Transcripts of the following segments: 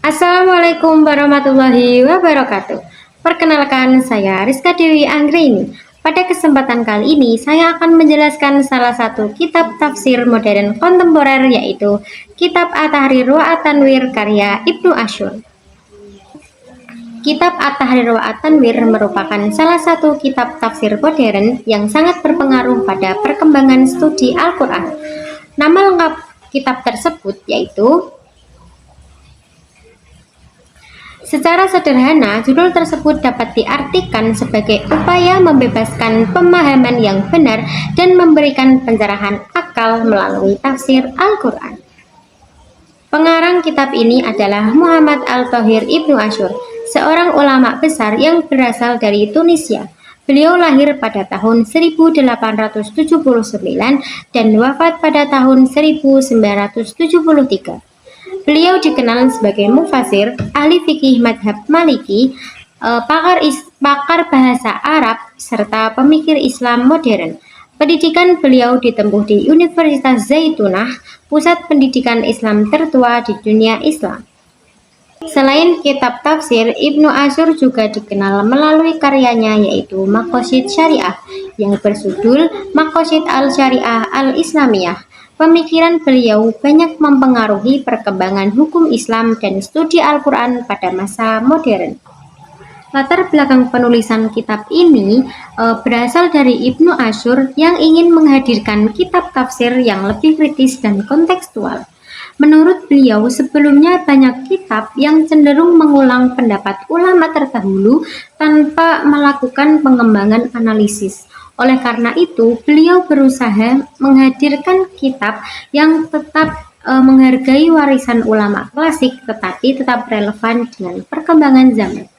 Assalamualaikum warahmatullahi wabarakatuh. Perkenalkan, saya Rizka Dewi Anggraini. Pada kesempatan kali ini, saya akan menjelaskan salah satu kitab tafsir modern kontemporer, yaitu Kitab At-Tahrir wa At-Tanwir karya Ibnu Asyur. Kitab At-Tahrir wa At-Tanwir merupakan salah satu kitab tafsir modern yang sangat berpengaruh pada perkembangan studi Al-Quran. Nama lengkap kitab tersebut yaitu. Secara sederhana, judul tersebut dapat diartikan sebagai upaya membebaskan pemahaman yang benar dan memberikan pencerahan akal melalui tafsir Al-Quran. Pengarang kitab ini adalah Muhammad Al-Thohir Ibnu Asyur, seorang ulama besar yang berasal dari Tunisia. Beliau lahir pada tahun 1879 dan wafat pada tahun 1973. Beliau dikenal sebagai mufasir, ahli fikih madhab Maliki, pakar bahasa Arab, serta pemikir Islam modern. Pendidikan beliau ditempuh di Universitas Zaitunah, pusat pendidikan Islam tertua di dunia Islam. Selain kitab tafsir, Ibnu Asyur juga dikenal melalui karyanya yaitu Maqasid Syariah yang bersudul Maqasid Al-Syariah Al-Islamiyah. Pemikiran beliau banyak mempengaruhi perkembangan hukum Islam dan studi Al-Quran pada masa modern. Latar belakang penulisan kitab ini berasal dari Ibnu Asyur yang ingin menghadirkan kitab tafsir yang lebih kritis dan kontekstual. Menurut beliau, sebelumnya banyak kitab yang cenderung mengulang pendapat ulama terdahulu tanpa melakukan pengembangan analisis. Oleh karena itu, beliau berusaha menghadirkan kitab yang tetap menghargai warisan ulama klasik tetapi tetap relevan dengan perkembangan zaman.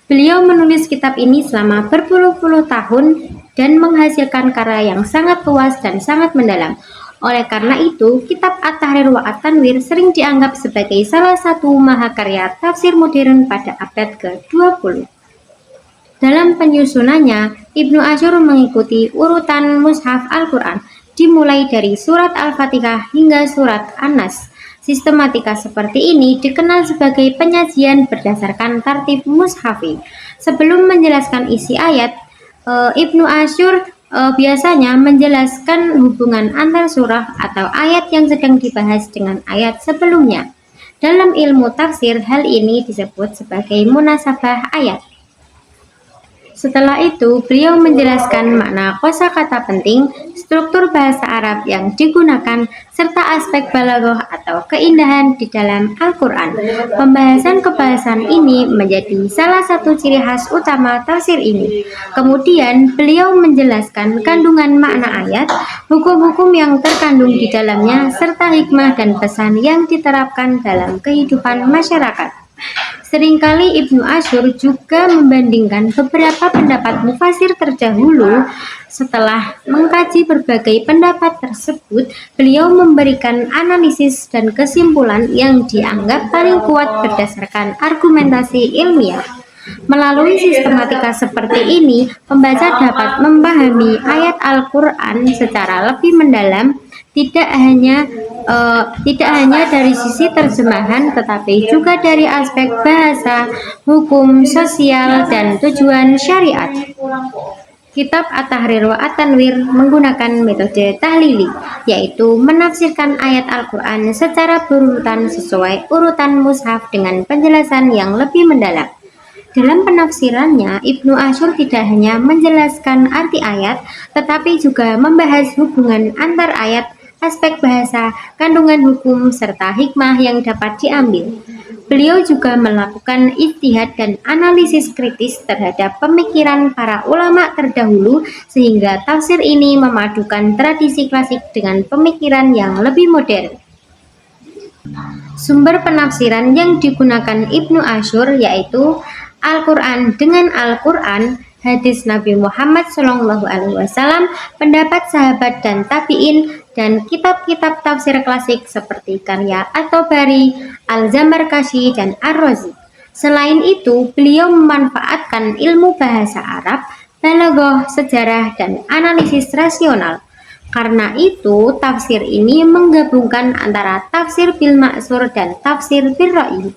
Beliau menulis kitab ini selama berpuluh-puluh tahun dan menghasilkan karya yang sangat luas dan sangat mendalam. Oleh karena itu, kitab At-Tahrir wa At-Tanwir sering dianggap sebagai salah satu mahakarya tafsir modern pada abad ke-20. Dalam penyusunannya, Ibnu Asyur mengikuti urutan mushaf Al-Quran, dimulai dari surat Al-Fatihah hingga surat An-Nas. Sistematika seperti ini dikenal sebagai penyajian berdasarkan tartib mushafi. Sebelum menjelaskan isi ayat, Ibnu Asyur biasanya menjelaskan hubungan antar surah atau ayat yang sedang dibahas dengan ayat sebelumnya. Dalam ilmu tafsir, hal ini disebut sebagai munasabah ayat. Setelah itu, beliau menjelaskan makna kosakata penting, struktur bahasa Arab yang digunakan, serta aspek balaghah atau keindahan di dalam Al-Quran. Pembahasan kebahasan ini menjadi salah satu ciri khas utama tafsir ini. Kemudian, beliau menjelaskan kandungan makna ayat, hukum-hukum yang terkandung di dalamnya, serta hikmah dan pesan yang diterapkan dalam kehidupan masyarakat. Seringkali Ibnu Asyur juga membandingkan beberapa pendapat mufasir terdahulu. Setelah mengkaji berbagai pendapat tersebut, beliau memberikan analisis dan kesimpulan yang dianggap paling kuat berdasarkan argumentasi ilmiah. Melalui sistematika seperti ini, pembaca dapat memahami ayat Al-Quran secara lebih mendalam, tidak hanya dari sisi terjemahan, tetapi juga dari aspek bahasa, hukum, sosial, dan tujuan syariat. Kitab At-Tahrir wa At-Tanwir menggunakan metode tahlili, yaitu menafsirkan ayat Al-Quran secara berurutan sesuai urutan mushaf dengan penjelasan yang lebih mendalam. Dalam penafsirannya, Ibnu Asyur tidak hanya menjelaskan arti ayat, tetapi juga membahas hubungan antar ayat, aspek bahasa, kandungan hukum, serta hikmah yang dapat diambil. Beliau juga melakukan ijtihad dan analisis kritis terhadap pemikiran para ulama terdahulu, sehingga tafsir ini memadukan tradisi klasik dengan pemikiran yang lebih modern. Sumber penafsiran yang digunakan Ibnu Asyur yaitu Al-Quran dengan Al-Quran, hadis Nabi Muhammad SAW, pendapat sahabat dan tabi'in, dan kitab-kitab tafsir klasik seperti karya At-Tabari, Al-Zamarkashi, dan Ar-Razi. Selain itu, beliau memanfaatkan ilmu bahasa Arab, balaghah, sejarah, dan analisis rasional. Karena itu, tafsir ini menggabungkan antara tafsir bil ma'sur dan tafsir bil ra'yi.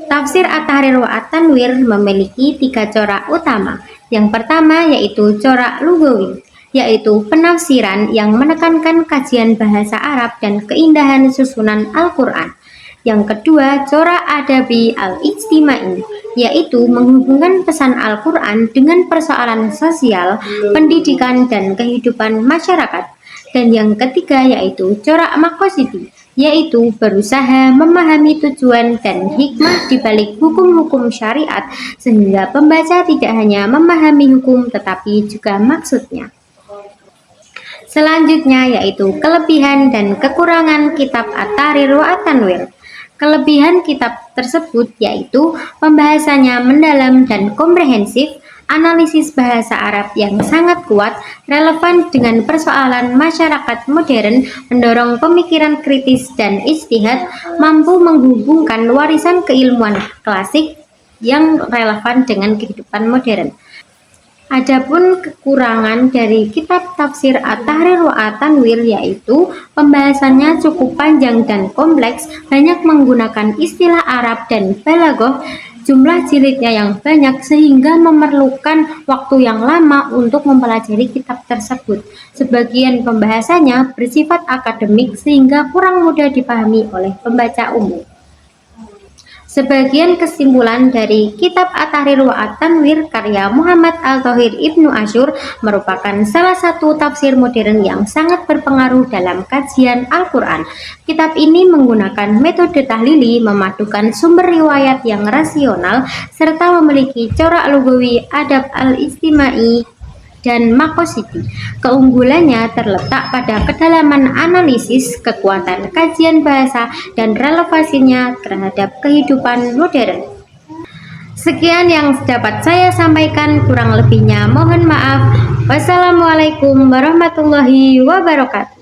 Tafsir At-Tahrir wa At-Tanwir memiliki 3 corak utama. Yang pertama yaitu corak lugawi, yaitu penafsiran yang menekankan kajian bahasa Arab dan keindahan susunan Al-Quran. Yang kedua, corak adabi al-ijtimai, yaitu menghubungkan pesan Al-Quran dengan persoalan sosial, pendidikan, dan kehidupan masyarakat. Dan yang ketiga yaitu corak makosidi, yaitu berusaha memahami tujuan dan hikmah di balik hukum-hukum syariat sehingga pembaca tidak hanya memahami hukum tetapi juga maksudnya. Selanjutnya yaitu kelebihan dan kekurangan kitab At-Tahrir wa At-Tanwir. Kelebihan kitab tersebut yaitu pembahasannya mendalam dan komprehensif, analisis bahasa Arab yang sangat kuat, relevan dengan persoalan masyarakat modern, mendorong pemikiran kritis dan ijtihad, mampu menghubungkan warisan keilmuan klasik yang relevan dengan kehidupan modern. Adapun kekurangan dari kitab tafsir At-Tahrir wa At-Tanwir yaitu pembahasannya cukup panjang dan kompleks, banyak menggunakan istilah Arab dan balaghah, jumlah jilidnya yang banyak sehingga memerlukan waktu yang lama untuk mempelajari kitab tersebut. Sebagian pembahasannya bersifat akademik sehingga kurang mudah dipahami oleh pembaca umum. Sebagian kesimpulan dari kitab At-Tahrir wa At-Tanwir karya Muhammad Al-Thohir Ibnu Asyur merupakan salah satu tafsir modern yang sangat berpengaruh dalam kajian Al-Quran. Kitab ini menggunakan metode tahlili, memadukan sumber riwayat yang rasional, serta memiliki corak lugawi, adab al-ijtimai, dan makosidi. Keunggulannya terletak pada kedalaman analisis, kekuatan kajian bahasa, dan relevansinya terhadap kehidupan modern. Sekian yang dapat saya sampaikan, kurang lebihnya mohon maaf. Wassalamualaikum warahmatullahi wabarakatuh.